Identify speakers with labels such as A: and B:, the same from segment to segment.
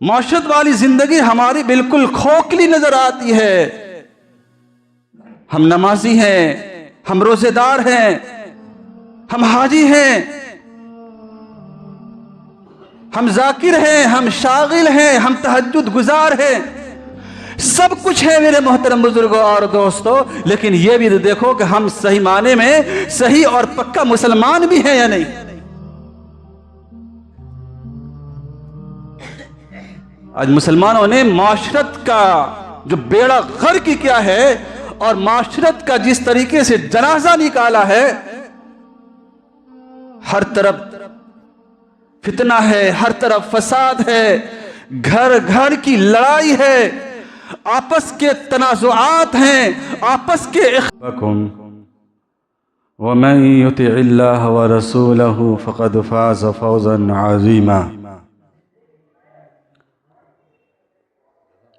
A: معاشرت والی زندگی ہماری بالکل کھوکھلی نظر آتی ہے۔ ہم نمازی ہیں، ہم روزے دار ہیں، ہم حاجی ہیں، ہم ذاکر ہیں، ہم شاغل ہیں، ہم تہجد گزار ہیں، سب کچھ ہے میرے محترم بزرگوں اور دوستوں، لیکن یہ بھی دیکھو کہ ہم صحیح معنی میں صحیح اور پکا مسلمان بھی ہیں یا نہیں۔ آج مسلمانوں نے معاشرت کا جو بیڑا غرق کیا ہے اور معاشرت کا جس طریقے سے جنازہ نکالا ہے، ہر طرف فتنہ ہے، ہر طرف فساد ہے، گھر گھر کی لڑائی ہے، آپس کے تنازعات ہیں، آپس کے وَمَن يُطِعِ اللَّهَ وَرَسُولَهُ فَقَدْ فَازَ فَوْزًا عَظِيمًا۔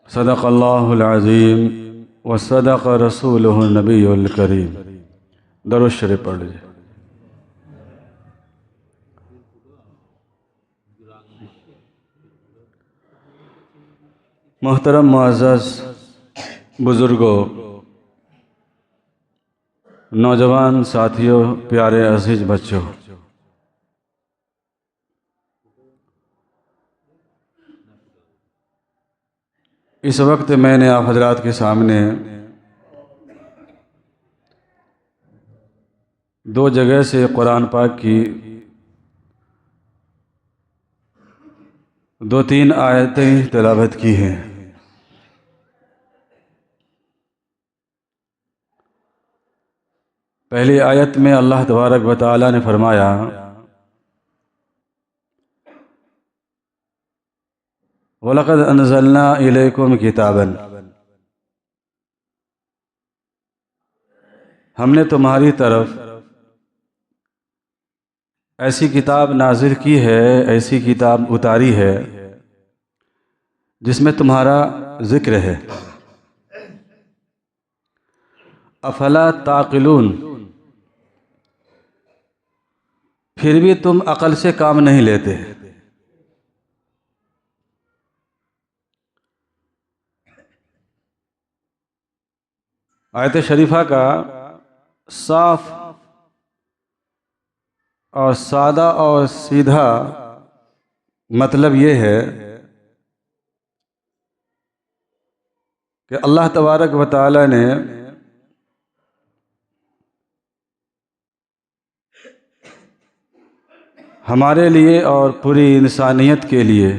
A: صدق اللہ العظیم وصدق رسولہ النبی الکریم۔ درود شریف پڑھ لیجئے۔ محترم معزز بزرگوں، نوجوان ساتھیوں، پیارے عزیز بچوں، اس وقت میں نے آپ حضرات کے سامنے دو جگہ سے قرآن پاک کی دو تین آیتیں تلاوت کی ہیں۔ پہلی آیت میں اللہ تبارک و تعالی نے فرمایا وَلَقَدْ أَنزَلْنَا إِلَيْكُمْ كِتَابًا، ہم نے تمہاری طرف ایسی کتاب نازل کی ہے، ایسی کتاب اتاری ہے جس میں تمہارا ذکر ہے۔ افلا تعقلون، پھر بھی تم عقل سے کام نہیں لیتے۔ آیت شریفہ کا صاف اور سادہ اور سیدھا مطلب یہ ہے کہ اللہ تبارک و تعالی نے ہمارے لیے اور پوری انسانیت کے لیے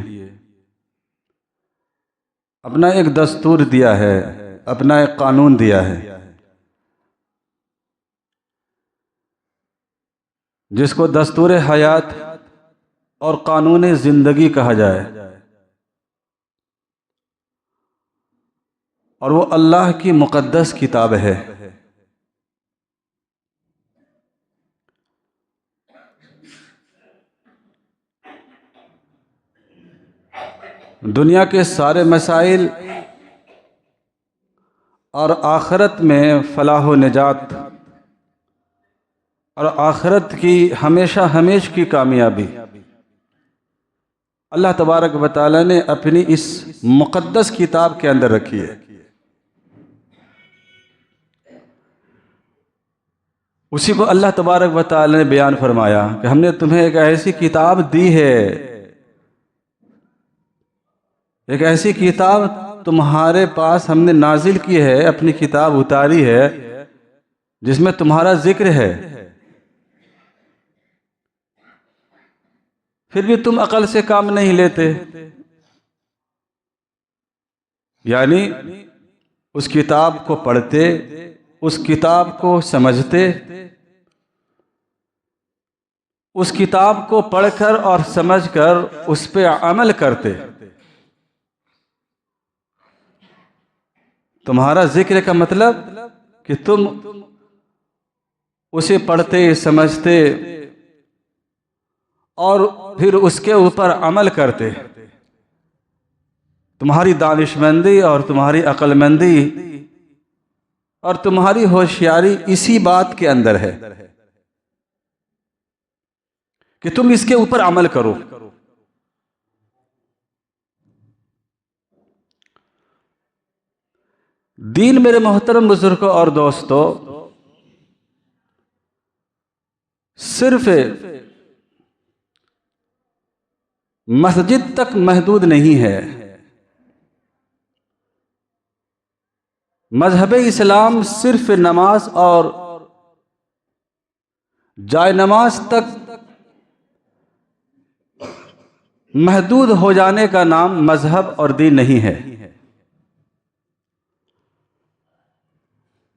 A: اپنا ایک دستور دیا ہے، اپنا ایک قانون دیا ہے، جس کو دستور حیات اور قانون زندگی کہا جائے، اور وہ اللہ کی مقدس کتاب ہے۔ دنیا کے سارے مسائل اور آخرت میں فلاح و نجات اور آخرت کی ہمیشہ ہمیش کی کامیابی اللہ تبارک و تعالی نے اپنی اس مقدس کتاب کے اندر رکھی ہے۔ اسی کو اللہ تبارک و تعالی نے بیان فرمایا کہ ہم نے تمہیں ایک ایسی کتاب دی ہے، ایک ایسی کتاب تمہارے پاس ہم نے نازل کی ہے، اپنی کتاب اتاری ہے جس میں تمہارا ذکر ہے، پھر بھی تم عقل سے کام نہیں لیتے۔ یعنی اس کتاب کو پڑھتے، اس کتاب کو سمجھتے، اس کتاب کو پڑھ کر اور سمجھ کر اس پہ عمل کرتے۔ تمہارا ذکر کا مطلب کہ تم اسے پڑھتے، سمجھتے اور پھر اس کے اوپر عمل کرتے۔ تمہاری دانشمندی اور تمہاری عقل مندی اور تمہاری ہوشیاری اسی بات کے اندر ہے کہ تم اس کے اوپر عمل کرو۔ دین میرے محترم بزرگوں اور دوستوں صرف مسجد تک محدود نہیں ہے. مذہب اسلام صرف نماز اور جائے نماز تک محدود ہو جانے کا نام مذہب اور دین نہیں ہے،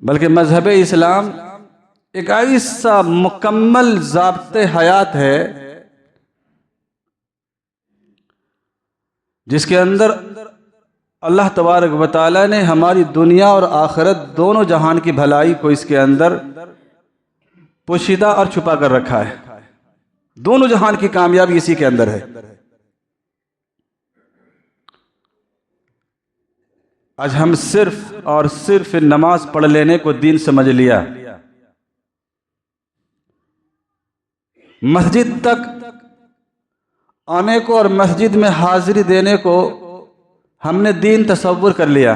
A: بلکہ مذہب اسلام ایک ایسا مکمل ضابطۂ حیات ہے جس کے اندر اللہ تبارک و تعالی نے ہماری دنیا اور آخرت دونوں جہان کی بھلائی کو اس کے اندر پوشیدہ اور چھپا کر رکھا ہے. دونوں جہان کی کامیابی اسی کے اندر ہے. آج ہم صرف اور صرف نماز پڑھ لینے کو دین سمجھ لیا، مسجد تک آنے کو اور مسجد میں حاضری دینے کو ہم نے دین تصور کر لیا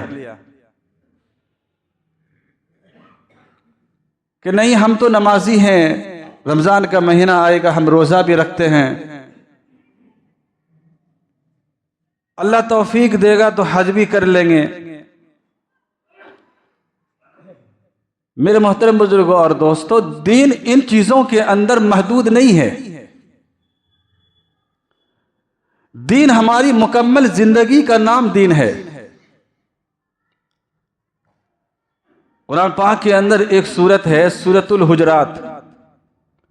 A: کہ نہیں ہم تو نمازی ہیں، رمضان کا مہینہ آئے گا ہم روزہ بھی رکھتے ہیں، اللہ توفیق دے گا تو حج بھی کر لیں گے. میرے محترم بزرگوں اور دوستو، دین ان چیزوں کے اندر محدود نہیں ہے. دین ہماری مکمل زندگی کا نام دین ہے. قرآن پاک کے اندر ایک سورت ہے سورۃ الحجرات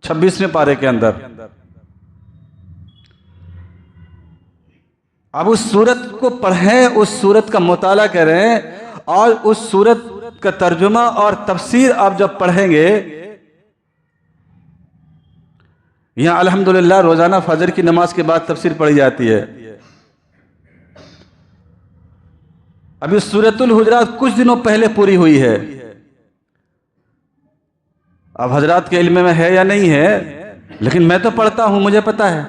A: 26ویں پارے کے اندر. اب اس سورت کو پڑھیں، اس سورت کا مطالعہ کریں اور اس سورت کا ترجمہ اور تفسیر آپ جب پڑھیں گے. یہاں الحمدللہ روزانہ فجر کی نماز کے بعد تفسیر پڑھی جاتی ہے. ابھی سورۃ الحجرات کچھ دنوں پہلے پوری ہوئی ہے. اب حضرات کے علم میں ہے یا نہیں ہے، لیکن میں تو پڑھتا ہوں، مجھے پتا ہے.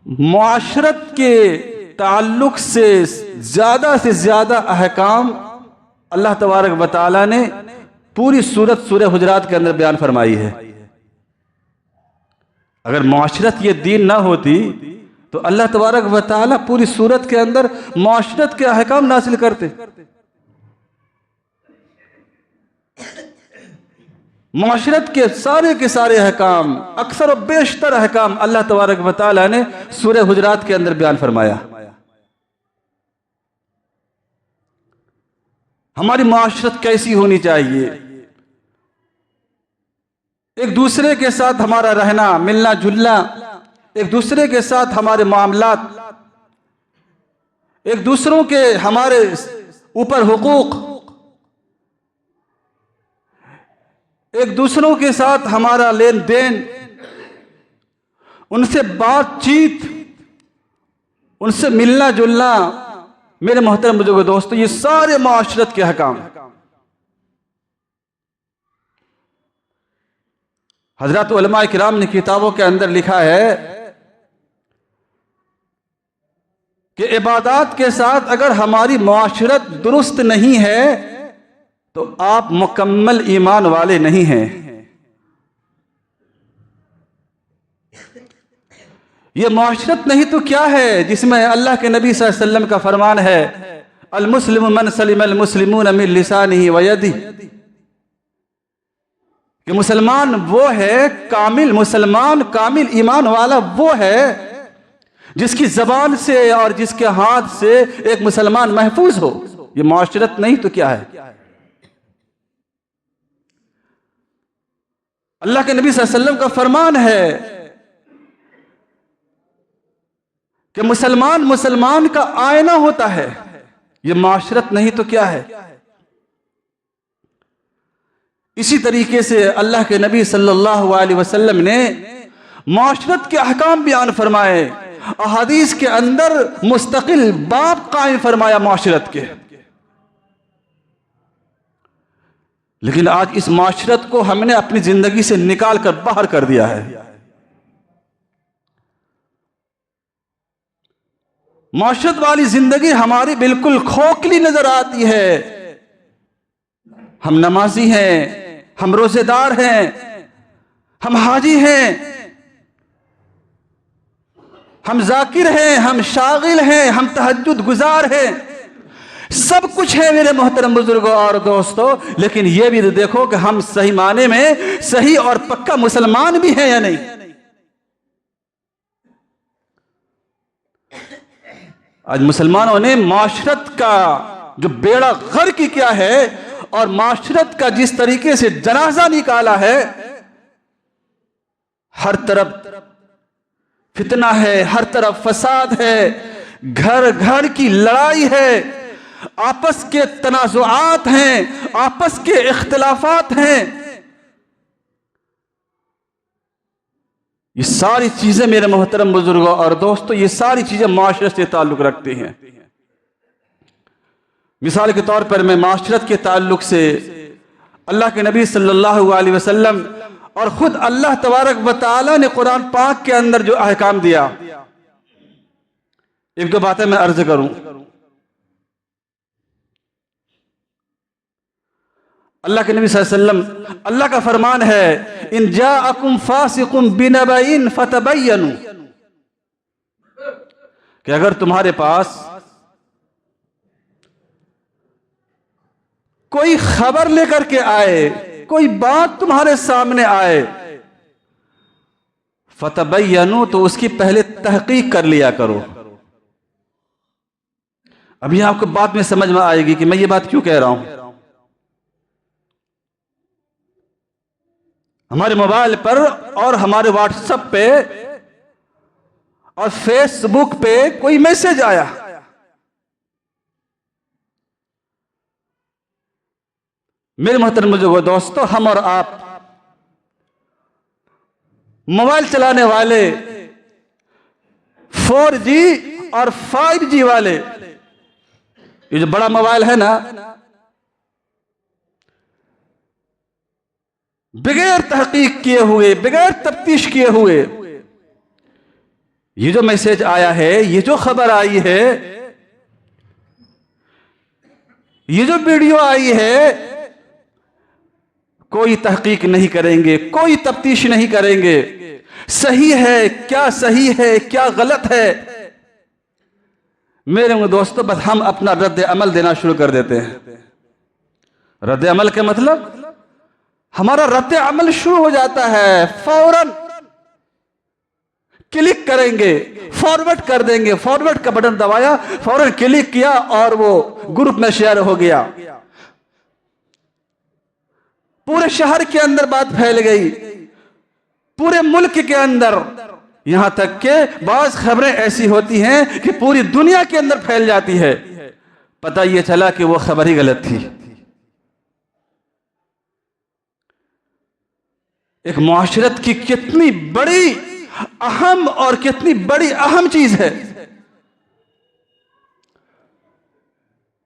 A: معاشرت کے تعلق سے زیادہ احکام اللہ تبارک و تعالی نے پوری سورہ حجرات کے اندر بیان فرمائی ہے. اگر معاشرت یہ دین نہ ہوتی تو اللہ تبارک و تعالی پوری سورت کے اندر معاشرت کے احکام نازل کرتے. معاشرت کے سارے احکام، اکثر و بیشتر احکام اللہ تبارک و تعالی نے سورہ حجرات کے اندر بیان فرمایا. ہماری معاشرت کیسی ہونی چاہیے، ایک دوسرے کے ساتھ ہمارا رہنا، ملنا جلنا، ایک دوسرے کے ساتھ ہمارے معاملات، ایک دوسروں کے ہمارے اوپر حقوق، ایک دوسروں کے ساتھ ہمارا لین دین، ان سے بات چیت، ان سے ملنا جلنا. میرے محترم بزرگوں دوستو، یہ سارے معاشرت کے احکام. حضرات علماء کرام نے کتابوں کے اندر لکھا ہے کہ عبادات کے ساتھ اگر ہماری معاشرت درست نہیں ہے تو آپ مکمل ایمان والے نہیں ہیں. یہ معاشرت نہیں تو کیا ہے جس میں اللہ کے نبی صلی اللہ علیہ وسلم کا فرمان ہے، المسلم من سلم المسلمون من لسانہ ویدہ، کہ مسلمان وہ ہے، کامل مسلمان، کامل ایمان والا وہ ہے جس کی زبان سے اور جس کے ہاتھ سے ایک مسلمان محفوظ ہو. یہ معاشرت نہیں تو کیا ہے. اللہ کے نبی صلی اللہ علیہ وسلم کا فرمان ہے کہ مسلمان کا آئینہ ہوتا ہے. یہ معاشرت نہیں تو کیا ہے. اسی طریقے سے اللہ کے نبی صلی اللہ علیہ وسلم نے معاشرت کے احکام بیان فرمائے، احادیث کے اندر مستقل باب قائم فرمایا معاشرت کے. لیکن آج اس معاشرت کو ہم نے اپنی زندگی سے نکال کر باہر کر دیا ہے. معاشرت والی زندگی ہماری بالکل کھوکھلی نظر آتی ہے۔ ہم نمازی ہیں، ہم روزے دار ہیں، ہم حاجی ہیں، ہم ذاکر ہیں، ہم شاغل ہیں، ہم تہجد گزار ہیں، سب کچھ ہے میرے محترم بزرگوں اور دوستو، لیکن یہ بھی دیکھو کہ ہم صحیح معنی میں صحیح اور پکا مسلمان بھی ہیں یا نہیں۔ آج مسلمانوں نے معاشرت کا جو بیڑا غرق کیا ہے اور معاشرت کا جس طریقے سے جنازہ نکالا ہے، ہر طرف فتنہ ہے، ہر طرف فساد ہے، گھر گھر کی لڑائی ہے، آپس کے تنازعات ہیں، آپس کے اختلافات ہیں۔ یہ ساری چیزیں میرے محترم بزرگوں اور دوستو، یہ ساری چیزیں معاشرت سے تعلق رکھتی ہیں۔ مثال کے طور پر میں معاشرت کے تعلق سے اللہ کے نبی صلی اللہ علیہ وسلم اور خود اللہ تبارک و تعالی نے قرآن پاک کے اندر جو احکام دیا، ایک دو باتیں میں عرض کروں۔ اللہ کے نبی صلی اللہ علیہ وسلم، اللہ کا فرمان ہے، ان جاءکم فاسق بنبأ فتبینوا، کہ اگر تمہارے پاس کوئی خبر لے کر کے آئے، کوئی بات تمہارے سامنے آئے، فتبینوا، تو اس کی پہلے تحقیق کر لیا کرو۔ ابھی آپ کو بات میں سمجھ میں آئے گی کہ میں یہ بات کیوں کہہ رہا ہوں۔ ہمارے موبائل پر اور ہمارے واٹس ایپ پہ اور فیس بک پہ کوئی میسج آیا، میرے محترم بزرگوں دوستو، ہم اور آپ موبائل چلانے والے 4G اور 5G والے، یہ جو بڑا موبائل ہے نا، بغیر تحقیق کیے ہوئے، بغیر تفتیش کیے ہوئے، یہ جو میسج آیا ہے، یہ جو خبر آئی ہے، یہ جو ویڈیو آئی ہے، کوئی تحقیق نہیں کریں گے، کوئی تفتیش نہیں کریں گے، صحیح ہے کیا صحیح ہے کیا غلط ہے، میرے دوستو بس ہم اپنا رد عمل دینا شروع کر دیتے ہیں۔ رد عمل کا مطلب ہمارا رد عمل شروع ہو جاتا ہے، فوراً کلک کریں گے، فارورڈ کر دیں گے، فارورڈ کا بٹن دبایا، فوراً کلک کیا اور وہ گروپ میں شیئر ہو گیا، پورے شہر کے اندر بات پھیل گئی، پورے ملک کے اندر، یہاں تک کہ بعض خبریں ایسی ہوتی ہیں کہ پوری دنیا کے اندر پھیل جاتی ہے، پتہ یہ چلا کہ وہ خبر ہی غلط تھی۔ ایک معاشرت کی کتنی بڑی اہم اور کتنی بڑی اہم چیز ہے۔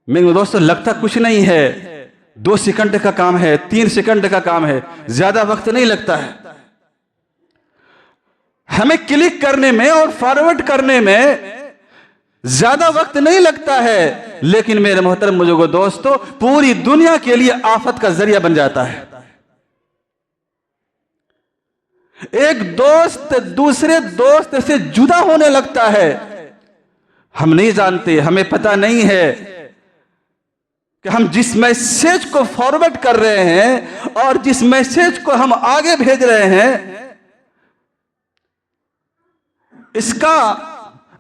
A: میرے دوستو لگتا کچھ نہیں ہے، 2 سیکنڈ کا کام ہے، 3 سیکنڈ کا کام ہے، زیادہ وقت نہیں لگتا ہے، ہمیں کلک کرنے میں اور فارورڈ کرنے میں زیادہ وقت نہیں لگتا ہے، لیکن میرے محترم بزرگوں دوستو پوری دنیا کے لیے آفت کا ذریعہ بن جاتا ہے۔ ایک دوست دوسرے دوست سے جدا ہونے لگتا ہے، ہم نہیں جانتے، ہمیں پتہ نہیں ہے کہ ہم جس میسج کو فارورڈ کر رہے ہیں اور جس میسج کو ہم آگے بھیج رہے ہیں، اس کا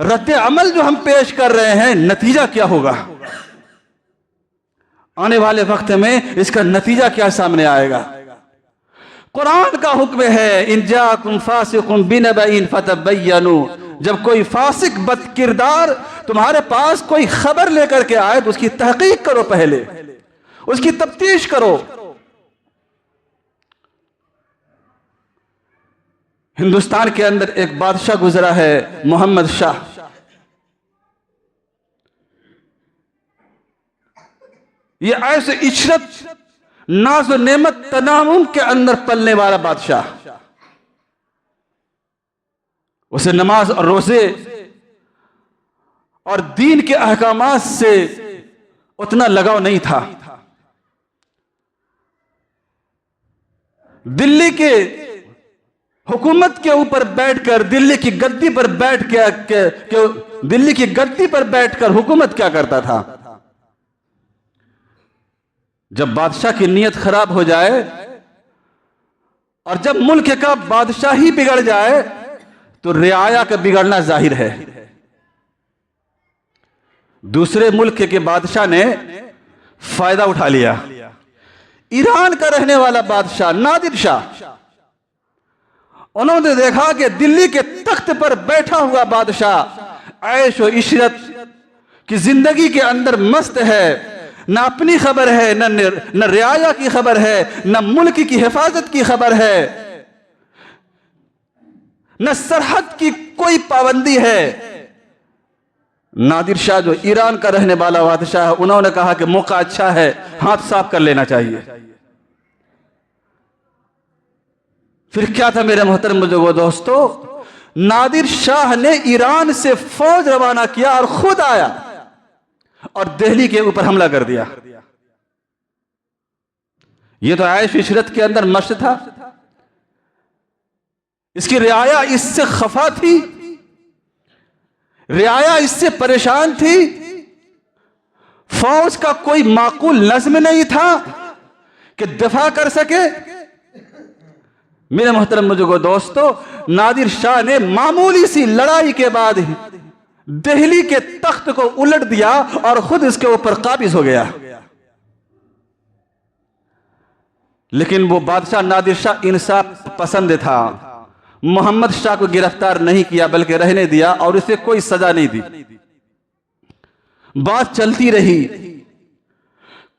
A: رد عمل جو ہم پیش کر رہے ہیں، نتیجہ کیا ہوگا، آنے والے وقت میں اس کا نتیجہ کیا سامنے آئے گا۔ قرآن کا حکم ہے، ان جاءکم فاسق بنبأ فتبینوا، جب کوئی فاسق بد کردار تمہارے پاس کوئی خبر لے کر کے آئے تو اس کی تحقیق کرو، پہلے اس کی تفتیش کرو۔ ہندوستان کے اندر ایک بادشاہ گزرا ہے، محمد شاہ، یہ ایسے عشرت ناز و نعمت تنعم کے اندر پلنے والا بادشاہ، اسے نماز اور روزے اور دین کے احکامات سے اتنا لگاؤ نہیں تھا. دلی کے حکومت کے اوپر بیٹھ کر, دلی کی گدی پر بیٹھ کے دلی کی گدی پر بیٹھ کر حکومت کیا کرتا تھا؟ جب بادشاہ کی نیت خراب ہو جائے اور جب ملک کا بادشاہی بگڑ جائے تو رعایا کا بگڑنا ظاہر ہے. دوسرے ملک کے بادشاہ نے فائدہ اٹھا لیا. ایران کا رہنے والا بادشاہ نادر شاہ, انہوں نے دیکھا کہ دلی کے تخت پر بیٹھا ہوا بادشاہ عیش و عشرت کی زندگی کے اندر مست ہے, نہ اپنی خبر ہے, نہ رعایا کی خبر ہے, نہ ملک کی حفاظت کی خبر ہے, نہ سرحد کی کوئی پابندی ہے. نادر شاہ جو ایران کا رہنے والا بادشاہ ہے, انہوں نے کہا کہ موقع اچھا ہے, ہاتھ صاف کر لینا چاہیے. پھر کیا تھا میرے محترم بزرگو دوستو؟ نادر شاہ نے ایران سے فوج روانہ کیا اور خود آیا اور دہلی کے اوپر حملہ کر دیا. یہ تو عیش عشرت کے اندر مست تھا, اس کی رعایا اس سے خفا تھی, رعایا اس سے پریشان تھی, فوج کا کوئی معقول نظم نہیں تھا کہ دفاع کر سکے. میرے محترم بزرگو دوستو, نادر شاہ نے معمولی سی لڑائی کے بعد دہلی کے تخت کو الٹ دیا اور خود اس کے اوپر قابض ہو گیا. لیکن وہ بادشاہ نادر شاہ انصاف پسند تھا, محمد شاہ کو گرفتار نہیں کیا بلکہ رہنے دیا اور اسے کوئی سزا نہیں دی. بات چلتی رہی.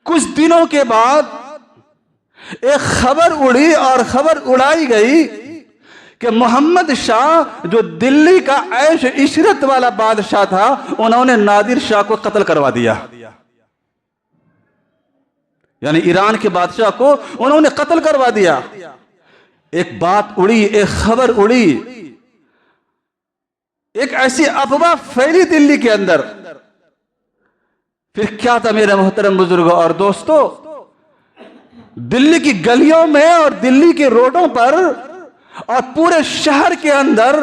A: کچھ دنوں کے بعد ایک خبر اڑی اور خبر اڑائی گئی کہ محمد شاہ جو دلی کا عیش عشرت والا بادشاہ تھا, انہوں نے نادر شاہ کو قتل کروا دیا. یعنی ایران کے بادشاہ کو انہوں نے قتل کروا دیا. ایک بات اڑی, ایک خبر اڑی, ایک ایسی افواہ پھیلی دلی کے اندر. پھر کیا تھا میرے محترم بزرگوں اور دوستو؟ دلی کی گلیوں میں اور دلی کے روڈوں پر اور پورے شہر کے اندر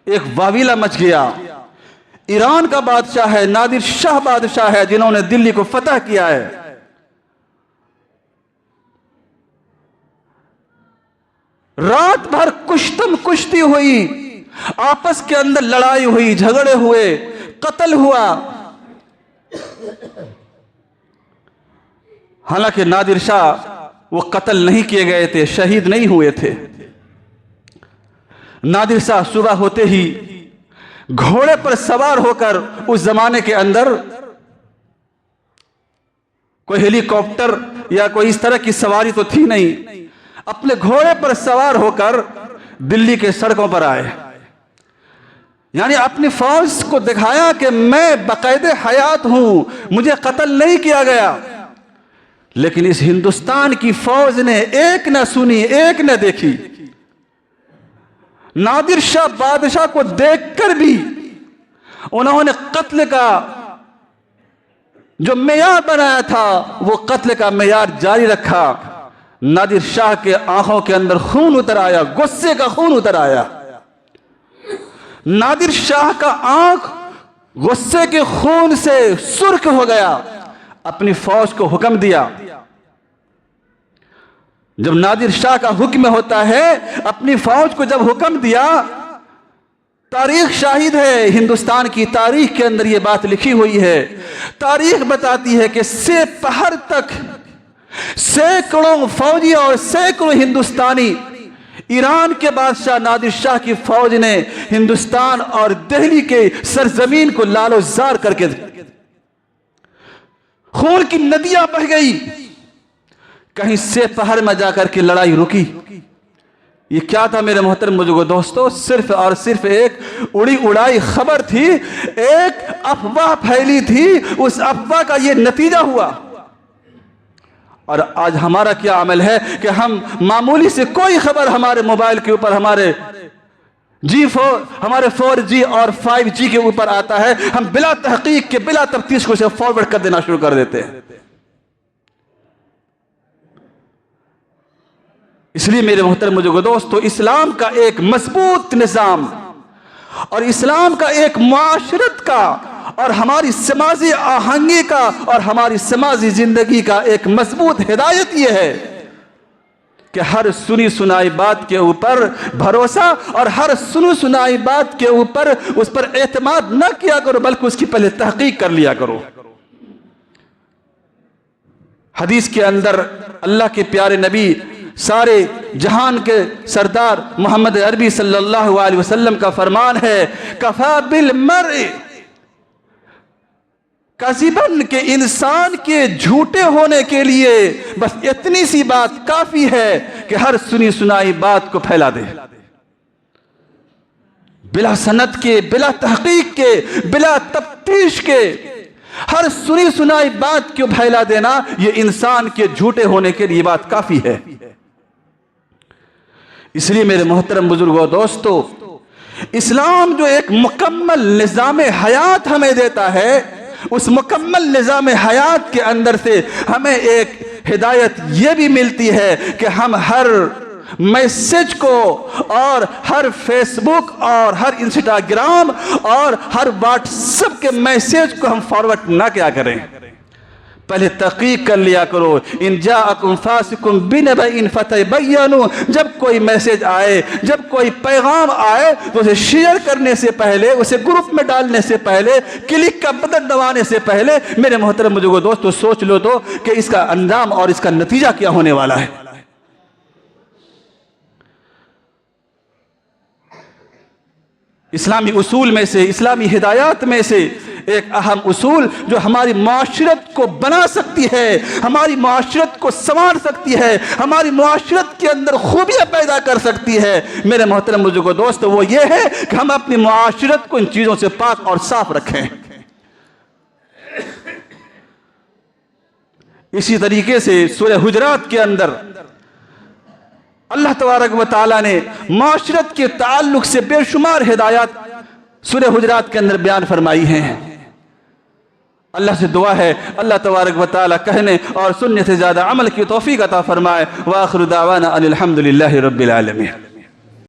A: ایک واویلا مچ گیا. ایران کا بادشاہ ہے, نادر شاہ بادشاہ ہے, جنہوں نے دلی کو فتح کیا ہے. رات بھر کشتم کشتی ہوئی, آپس کے اندر لڑائی ہوئی, جھگڑے ہوئے, قتل ہوا. حالانکہ نادر شاہ وہ قتل نہیں کیے گئے تھے, شہید نہیں ہوئے تھے. نادر شاہ صبح ہوتے ہی گھوڑے پر سوار ہو کر, اس زمانے کے اندر کوئی ہیلی کاپٹر یا کوئی اس طرح کی سواری تو تھی نہیں, اپنے گھوڑے پر سوار ہو کر دلی کے سڑکوں پر آئے. یعنی اپنی فوج کو دکھایا کہ میں باقاعد حیات ہوں, مجھے قتل نہیں کیا گیا. لیکن اس ہندوستان کی فوج نے ایک نہ سنی, ایک نہ دیکھی. نادر شاہ بادشاہ کو دیکھ کر بھی انہوں نے قتل کا جو معیار بنایا تھا وہ قتل کا معیار جاری رکھا. نادر شاہ کے آنکھوں کے اندر خون اتر آیا, غصے کا خون اتر آیا. نادر شاہ کا آنکھ غصے کے خون سے سرخ ہو گیا. اپنی فوج کو حکم دیا. جب نادر شاہ کا حکم ہوتا ہے, اپنی فوج کو جب حکم دیا, تاریخ شاہد ہے, ہندوستان کی تاریخ کے اندر یہ بات لکھی ہوئی ہے. تاریخ بتاتی ہے کہ سے پہر تک سینکڑوں فوجی اور سینکڑوں ہندوستانی, ایران کے بادشاہ نادر شاہ کی فوج نے ہندوستان اور دہلی کے سرزمین کو لال و زار کر کے خون کی ندیاں بہہ گئی. کہیں سے پہر میں جا کر کے لڑائی رکی. یہ کیا تھا میرے محترم بزرگو دوستو؟ صرف اور صرف ایک اڑی اڑائی خبر تھی, ایک افواہ پھیلی تھی. اس افواہ کا یہ نتیجہ ہوا. اور آج ہمارا کیا عمل ہے کہ ہم معمولی سے کوئی خبر ہمارے موبائل کے اوپر, ہمارے ہمارے 4G اور 5G کے اوپر آتا ہے، ہم بلا تحقیق کے بلا تفتیش کو اسے فارورڈ کر دینا شروع کر دیتے ہیں۔ اس لیے میرے محترم بزرگوں دوستو، اسلام کا ایک مضبوط نظام اور اسلام کا ایک معاشرت کا اور ہماری سماجی آہنگی کا اور ہماری سماجی زندگی کا ایک مضبوط ہدایت یہ ہے کہ ہر سنی سنائی بات کے اوپر بھروسہ اور ہر سنی سنائی بات کے اوپر اس پر اعتماد نہ کیا کرو، بلکہ اس کی پہلے تحقیق کر لیا کرو۔ حدیث کے اندر اللہ کے پیارے نبی، سارے جہان کے سردار محمد عربی صلی اللہ علیہ وسلم کا فرمان ہے، کفا بالمرء کذباً، کہ انسان کے جھوٹے ہونے کے لیے بس اتنی سی بات کافی ہے کہ ہر سنی سنائی بات کو پھیلا دے، بلا سند کے، بلا تحقیق کے، بلا تفتیش کے ہر سنی سنائی بات کو پھیلا دینا، یہ انسان کے جھوٹے ہونے کے لیے بات کافی ہے۔ اس لیے میرے محترم بزرگوں دوستو، اسلام جو ایک مکمل نظام حیات ہمیں دیتا ہے، اس مکمل نظام حیات کے اندر سے ہمیں ایک ہدایت یہ بھی ملتی ہے کہ ہم ہر میسج کو اور ہر فیس بک اور ہر انسٹاگرام اور ہر واٹس ایپ کے میسج کو ہم فارورڈ نہ کیا کریں، پہلے تحقیق کر لیا کرو۔ ان جاءکم فاسق بنبأ فتبینوا، جب کوئی میسج آئے، جب کوئی پیغام آئے تو اسے شیئر کرنے سے پہلے، اسے گروپ میں ڈالنے سے پہلے، کلک کا بٹن دبانے سے پہلے میرے محترم بزرگوں دوستو سوچ لو تو کہ اس کا انجام اور اس کا نتیجہ کیا ہونے والا ہے۔ اسلامی اصول میں سے، اسلامی ہدایات میں سے ایک اہم اصول جو ہماری معاشرت کو بنا سکتی ہے، ہماری معاشرت کو سنوار سکتی ہے، ہماری معاشرت کے اندر خوبیاں پیدا کر سکتی ہے میرے محترم بزرگوں دوستو، وہ یہ ہے کہ ہم اپنی معاشرت کو ان چیزوں سے پاک اور صاف رکھیں۔ اسی طریقے سے سورہ حجرات کے اندر اللہ تبارک و تعالیٰ نے معاشرت کے تعلق سے بے شمار ہدایات سورہ حجرات کے اندر بیان فرمائی ہیں۔ اللہ سے دعا ہے اللہ تبارک و تعالیٰ کہنے اور سننے سے زیادہ عمل کی توفیق عطا فرمائے۔ وآخر دعوانا ان الحمد للہ رب العالمین۔